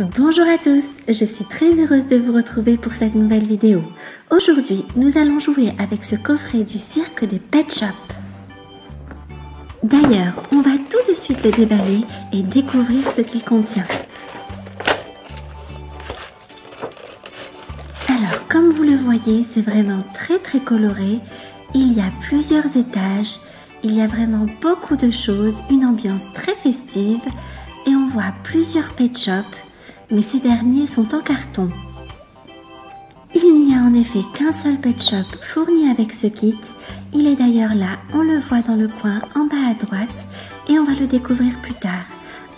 Bonjour à tous, je suis très heureuse de vous retrouver pour cette nouvelle vidéo. Aujourd'hui, nous allons jouer avec ce coffret du cirque des Pet Shop. D'ailleurs, on va tout de suite le déballer et découvrir ce qu'il contient. Alors, comme vous le voyez, c'est vraiment très coloré. Il y a plusieurs étages, il y a vraiment beaucoup de choses, une ambiance très festive et on voit plusieurs Pet Shop. Mais ces derniers sont en carton. Il n'y a en effet qu'un seul Pet Shop fourni avec ce kit. Il est d'ailleurs là, on le voit dans le coin en bas à droite et on va le découvrir plus tard.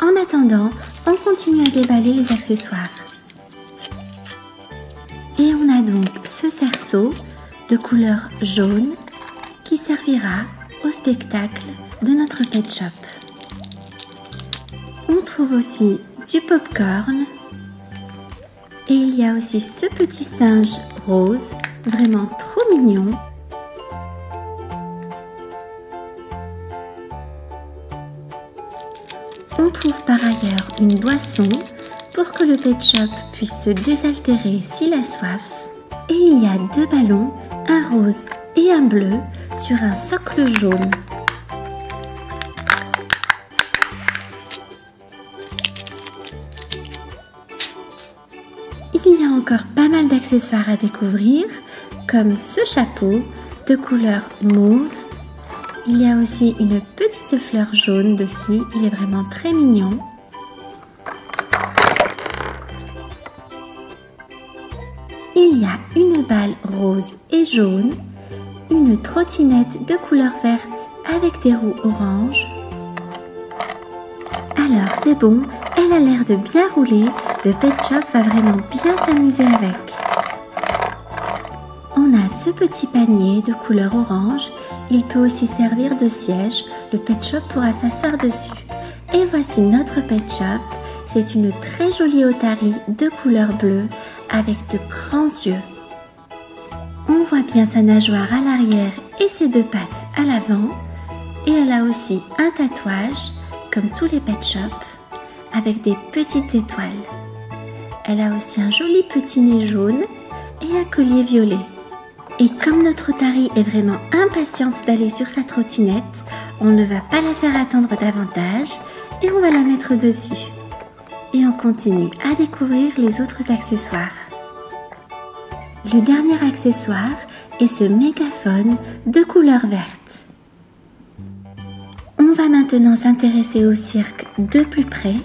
En attendant, on continue à déballer les accessoires. Et on a donc ce cerceau de couleur jaune qui servira au spectacle de notre Pet Shop. On trouve aussi du popcorn. Et il y a aussi ce petit singe rose, vraiment trop mignon. On trouve par ailleurs une boisson pour que le Pet Shop puisse se désaltérer s'il a soif. Et il y a deux ballons, un rose et un bleu, sur un socle jaune. Il y a encore pas mal d'accessoires à découvrir, comme ce chapeau de couleur mauve. Il y a aussi une petite fleur jaune dessus, il est vraiment très mignon. Il y a une balle rose et jaune, une trottinette de couleur verte avec des roues orange. Alors c'est bon, elle a l'air de bien rouler, le Pet Shop va vraiment bien s'amuser avec. On a ce petit panier de couleur orange, il peut aussi servir de siège, le Pet Shop pourra s'asseoir dessus. Et voici notre Pet Shop, c'est une très jolie otarie de couleur bleue avec de grands yeux. On voit bien sa nageoire à l'arrière et ses deux pattes à l'avant. Et elle a aussi un tatouage, comme tous les Pet Shop, avec des petites étoiles. Elle a aussi un joli petit nez jaune et un collier violet. Et comme notre otarie est vraiment impatiente d'aller sur sa trottinette, on ne va pas la faire attendre davantage et on va la mettre dessus. Et on continue à découvrir les autres accessoires. Le dernier accessoire est ce mégaphone de couleur verte. On va maintenant s'intéresser au cirque de plus près.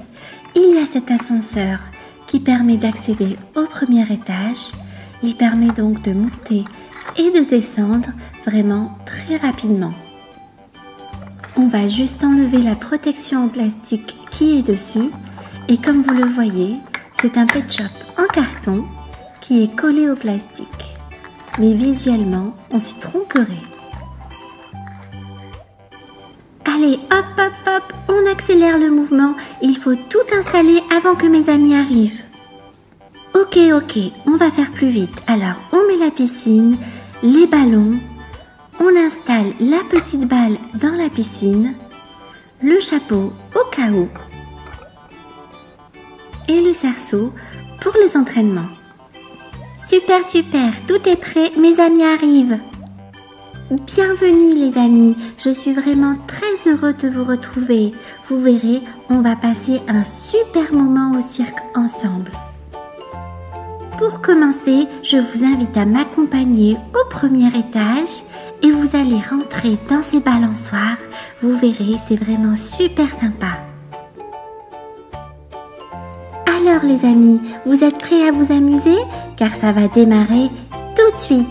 Il y a cet ascenseur qui permet d'accéder au premier étage. Il permet donc de monter et de descendre vraiment très rapidement. On va juste enlever la protection en plastique qui est dessus. Et comme vous le voyez, c'est un Pet Shop en carton qui est collé au plastique. Mais visuellement, on s'y tromperait. Allez, hop, on accélère le mouvement. Il faut tout installer avant que mes amis arrivent. Ok, on va faire plus vite. Alors, on met la piscine, les ballons, on installe la petite balle dans la piscine, le chapeau au cas où, et le cerceau pour les entraînements. Super, tout est prêt, mes amis arrivent. Bienvenue les amis, je suis vraiment très heureux de vous retrouver. Vous verrez, on va passer un super moment au cirque ensemble. Pour commencer, je vous invite à m'accompagner au premier étage et vous allez rentrer dans ces balançoires. Vous verrez, c'est vraiment super sympa. Alors les amis, vous êtes prêts à vous amuser? Car ça va démarrer tout de suite.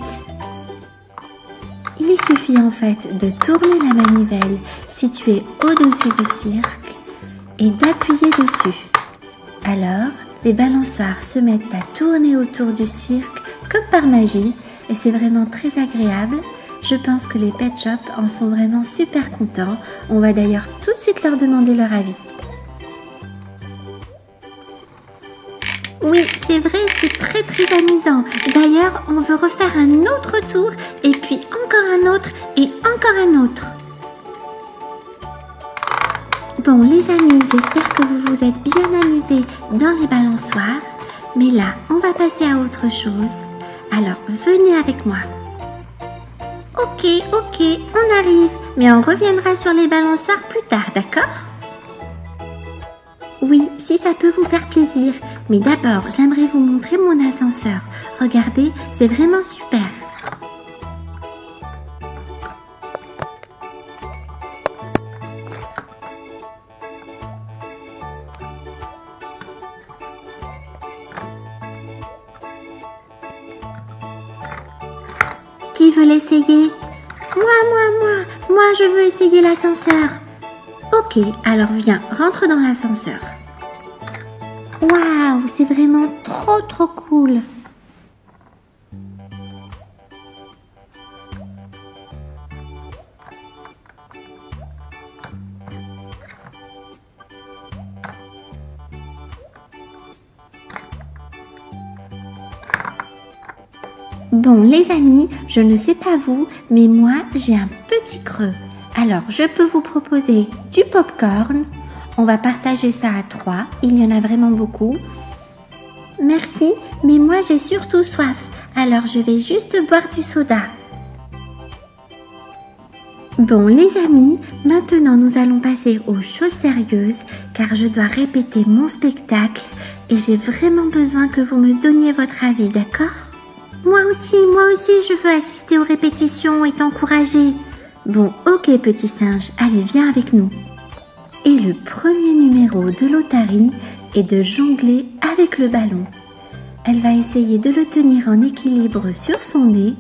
Il suffit en fait de tourner la manivelle située au-dessus du cirque et d'appuyer dessus. Alors, les balançoires se mettent à tourner autour du cirque comme par magie et c'est vraiment très agréable. Je pense que les Pet Shop en sont vraiment super contents. On va d'ailleurs tout de suite leur demander leur avis. Oui, c'est vrai, c'est très amusant. D'ailleurs, on veut refaire un autre tour et puis encore un autre et encore un autre. Bon les amis, j'espère que vous vous êtes bien amusés dans les balançoires. Mais là, on va passer à autre chose. Alors, venez avec moi. Ok, on arrive. Mais on reviendra sur les balançoires plus tard, d'accord? Oui, si ça peut vous faire plaisir. Mais d'abord, j'aimerais vous montrer mon ascenseur. Regardez, c'est vraiment super. Qui veut l'essayer? Moi, je veux essayer l'ascenseur. Ok, alors viens, rentre dans l'ascenseur. Waouh, c'est vraiment trop cool. Bon les amis, je ne sais pas vous, mais moi j'ai un petit creux. Alors je peux vous proposer du popcorn. On va partager ça à 3, il y en a vraiment beaucoup. Merci, mais moi j'ai surtout soif, alors je vais juste boire du soda. Bon les amis, maintenant nous allons passer aux choses sérieuses car je dois répéter mon spectacle et j'ai vraiment besoin que vous me donniez votre avis, d'accord ? Moi aussi, je veux assister aux répétitions et t'encourager. Bon, ok petit singe, allez viens avec nous. Et le premier numéro de l'Otari est de jongler avec le ballon. Elle va essayer de le tenir en équilibre sur son nez.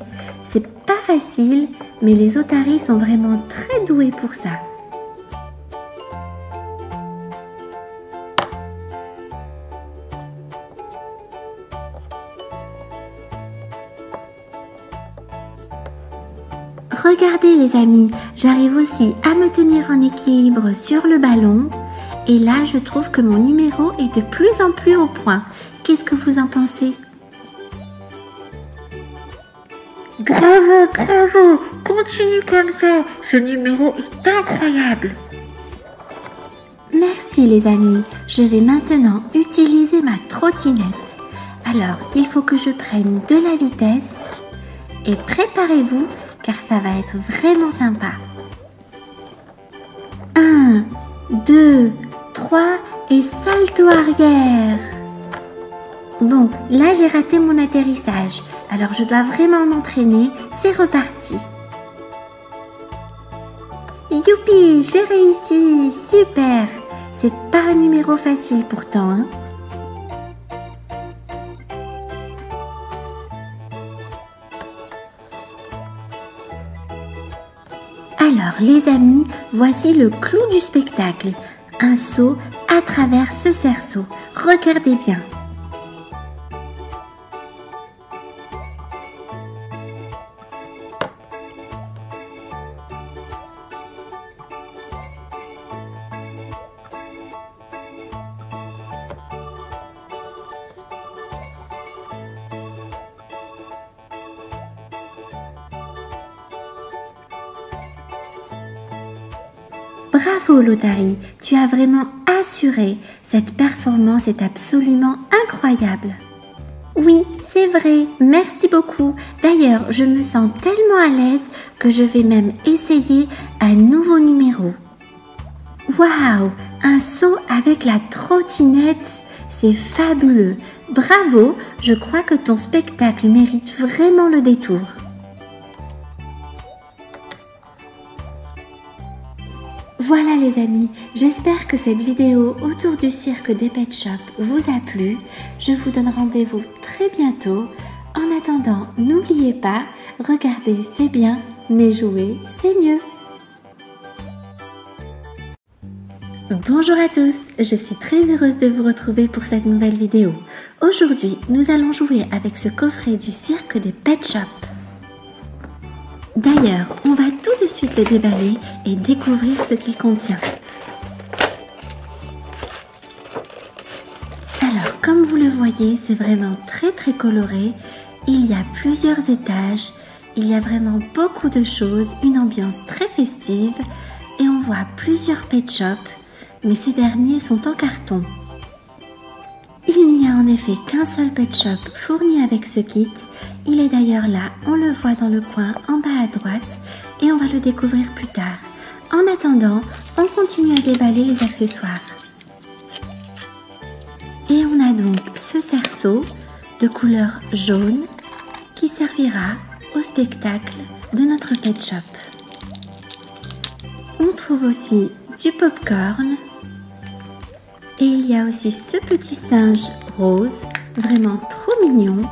C'est pas facile, mais les otaries sont vraiment très doués pour ça. Regardez les amis, j'arrive aussi à me tenir en équilibre sur le ballon. Et là, je trouve que mon numéro est de plus en plus au point. Qu'est-ce que vous en pensez? Bravo, continue comme ça, ce numéro est incroyable. Merci les amis, je vais maintenant utiliser ma trottinette. Alors, il faut que je prenne de la vitesse et préparez-vous car ça va être vraiment sympa. 1, 2, 3 et salto arrière. Bon, là j'ai raté mon atterrissage, alors je dois vraiment m'entraîner, c'est reparti. Youpi, j'ai réussi, super. C'est pas un numéro facile pourtant, hein. Alors les amis, voici le clou du spectacle, un saut à travers ce cerceau. Regardez bien. Bravo Lotari, tu as vraiment assuré. Cette performance est absolument incroyable. Oui, c'est vrai, merci beaucoup. D'ailleurs, je me sens tellement à l'aise que je vais même essayer un nouveau numéro. Waouh, un saut avec la trottinette, c'est fabuleux. Bravo, je crois que ton spectacle mérite vraiment le détour. Voilà les amis, j'espère que cette vidéo autour du cirque des Pet Shop vous a plu. Je vous donne rendez-vous très bientôt. En attendant, n'oubliez pas, regarder c'est bien, mais jouer c'est mieux. Bonjour à tous, je suis très heureuse de vous retrouver pour cette nouvelle vidéo. Aujourd'hui, nous allons jouer avec ce coffret du cirque des Pet Shop. D'ailleurs, on va tout de suite le déballer et découvrir ce qu'il contient. Alors, comme vous le voyez, c'est vraiment très coloré. Il y a plusieurs étages, il y a vraiment beaucoup de choses, une ambiance très festive et on voit plusieurs pet shops. mais ces derniers sont en carton. Il n'y a en effet qu'un seul pet shop fourni avec ce kit. Il est d'ailleurs là, on le voit dans le coin en bas à droite et on va le découvrir plus tard. En attendant, on continue à déballer les accessoires. Et on a donc ce cerceau de couleur jaune qui servira au spectacle de notre pet shop. On trouve aussi du popcorn et il y a aussi ce petit singe rose, vraiment trop mignon.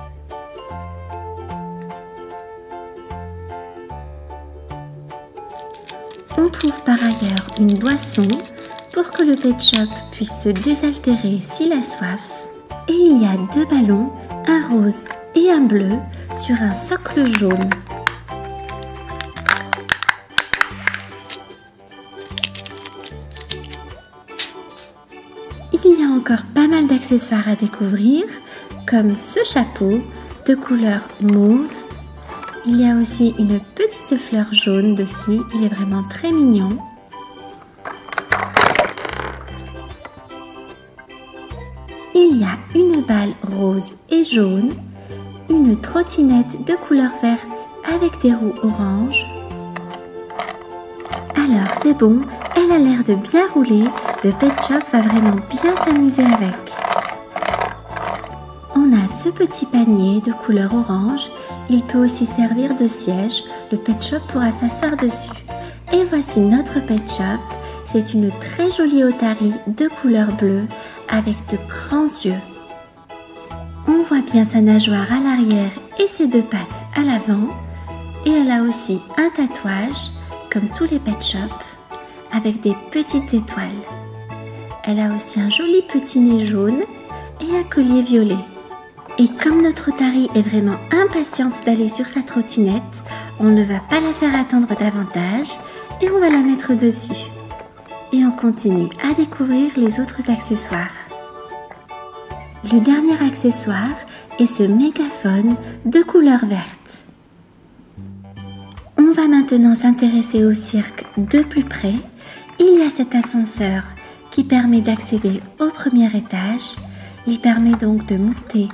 On trouve par ailleurs une boisson pour que le pet shop puisse se désaltérer s'il a soif. Et il y a deux ballons, un rose et un bleu, sur un socle jaune. Il y a encore pas mal d'accessoires à découvrir, comme ce chapeau de couleur mauve. Il y a aussi une petite fleur jaune dessus, il est vraiment très mignon. Il y a une balle rose et jaune, une trottinette de couleur verte avec des roues orange. Alors c'est bon, elle a l'air de bien rouler, le pet shop va vraiment bien s'amuser avec. On a ce petit panier de couleur orange, il peut aussi servir de siège, le pet shop pourra s'asseoir dessus. Et voici notre pet shop, c'est une très jolie otarie de couleur bleue avec de grands yeux. On voit bien sa nageoire à l'arrière et ses deux pattes à l'avant. Et elle a aussi un tatouage, comme tous les pet shops, avec des petites étoiles. Elle a aussi un joli petit nez jaune et un collier violet. Et comme notre otarie est vraiment impatiente d'aller sur sa trottinette, on ne va pas la faire attendre davantage et on va la mettre dessus. Et on continue à découvrir les autres accessoires. Le dernier accessoire est ce mégaphone de couleur verte. On va maintenant s'intéresser au cirque de plus près. Il y a cet ascenseur qui permet d'accéder au premier étage. Il permet donc de monter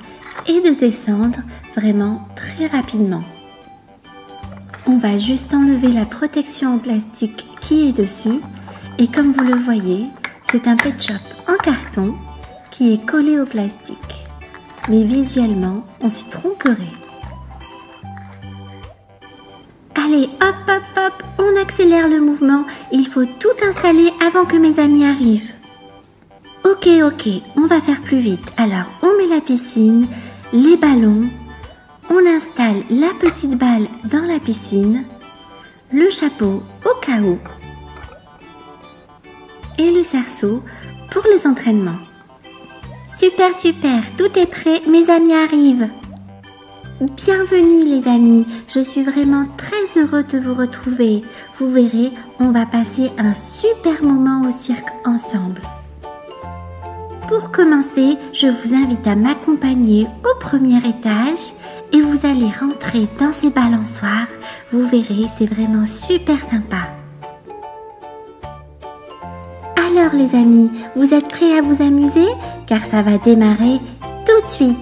et de descendre vraiment très rapidement. On va juste enlever la protection en plastique qui est dessus et comme vous le voyez, c'est un pet shop en carton qui est collé au plastique. Mais visuellement, on s'y tromperait. Allez, hop, hop, hop, on accélère le mouvement. Il faut tout installer avant que mes amis arrivent. Ok, on va faire plus vite. Alors, on met la piscine, les ballons, on installe la petite balle dans la piscine, le chapeau au cas où et le cerceau pour les entraînements. Super, tout est prêt, mes amis arrivent. Bienvenue les amis, je suis vraiment très heureux de vous retrouver. Vous verrez, on va passer un super moment au cirque ensemble. Pour commencer, je vous invite à m'accompagner au premier étage et vous allez rentrer dans ces balançoires. Vous verrez, c'est vraiment super sympa. Alors les amis, vous êtes prêts à vous amuser? Car ça va démarrer tout de suite.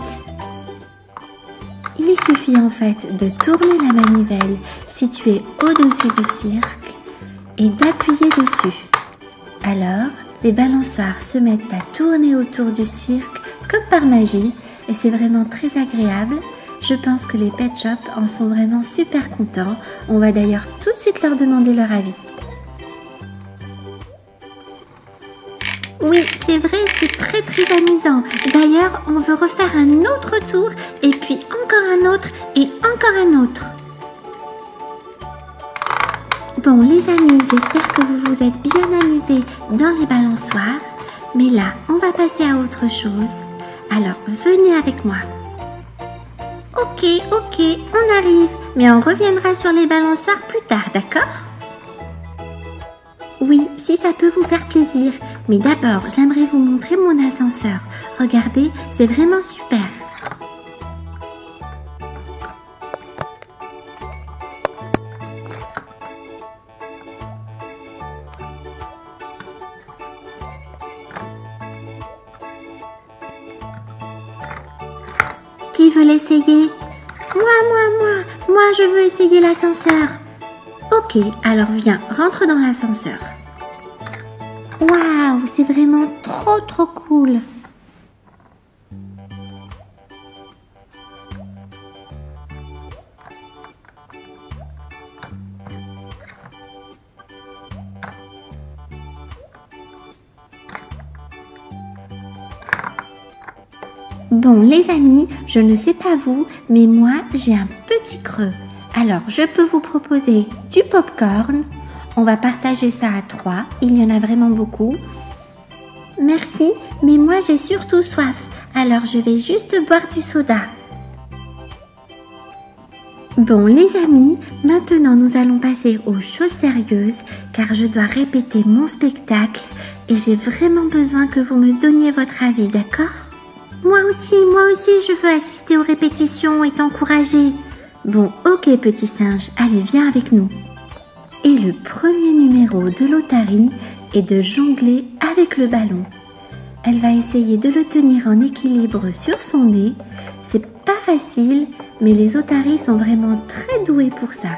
Il suffit en fait de tourner la manivelle située au-dessus du cirque et d'appuyer dessus. Alors, les balançoires se mettent à tourner autour du cirque comme par magie et c'est vraiment très agréable. Je pense que les pet shops en sont vraiment super contents. On va d'ailleurs tout de suite leur demander leur avis. Oui, c'est vrai, c'est très amusant. D'ailleurs, on veut refaire un autre tour et puis encore un autre et encore un autre. Bon les amis, j'espère que vous vous êtes bien amusés dans les balançoires. Mais là, on va passer à autre chose. Alors, venez avec moi. Ok, on arrive. Mais on reviendra sur les balançoires plus tard, d'accord ? Oui, si ça peut vous faire plaisir. Mais d'abord, j'aimerais vous montrer mon ascenseur. Regardez, c'est vraiment super. Qui veut l'essayer? Moi, je veux essayer l'ascenseur. Ok, alors viens, rentre dans l'ascenseur. Waouh, c'est vraiment trop cool. Bon les amis, je ne sais pas vous, mais moi j'ai un petit creux. Alors je peux vous proposer du popcorn. On va partager ça à 3, il y en a vraiment beaucoup. Merci, mais moi j'ai surtout soif, alors je vais juste boire du soda. Bon les amis, maintenant nous allons passer aux choses sérieuses car je dois répéter mon spectacle et j'ai vraiment besoin que vous me donniez votre avis, d'accord ? Moi aussi, je veux assister aux répétitions et t'encourager. Bon, ok petit singe, allez viens avec nous. Et le premier numéro de l'Otari est de jongler avec le ballon. Elle va essayer de le tenir en équilibre sur son nez. C'est pas facile, mais les otaries sont vraiment très doués pour ça.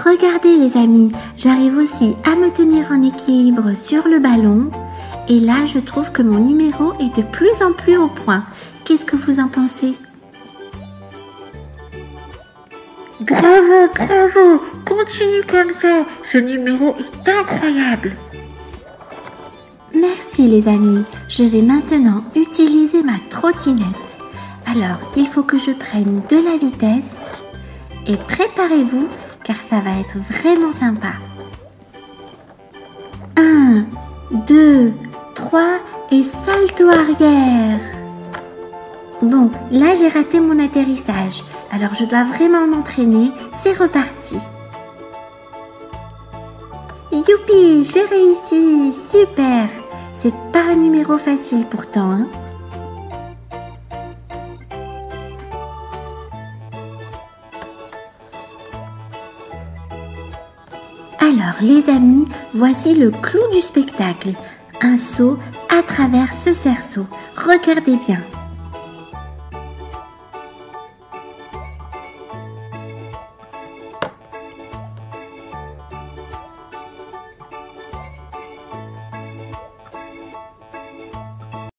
Regardez les amis, j'arrive aussi à me tenir en équilibre sur le ballon. Et là, je trouve que mon numéro est de plus en plus au point. Qu'est-ce que vous en pensez? Bravo, continue comme ça, ce numéro est incroyable. Merci les amis, je vais maintenant utiliser ma trottinette. Alors, il faut que je prenne de la vitesse et préparez-vous car ça va être vraiment sympa. 1, 2, 3 et salto arrière. Bon, là j'ai raté mon atterrissage, alors je dois vraiment m'entraîner, c'est reparti. Youpi, j'ai réussi, super. C'est pas un numéro facile pourtant, hein. Alors les amis, voici le clou du spectacle. Un saut à travers ce cerceau. Regardez bien.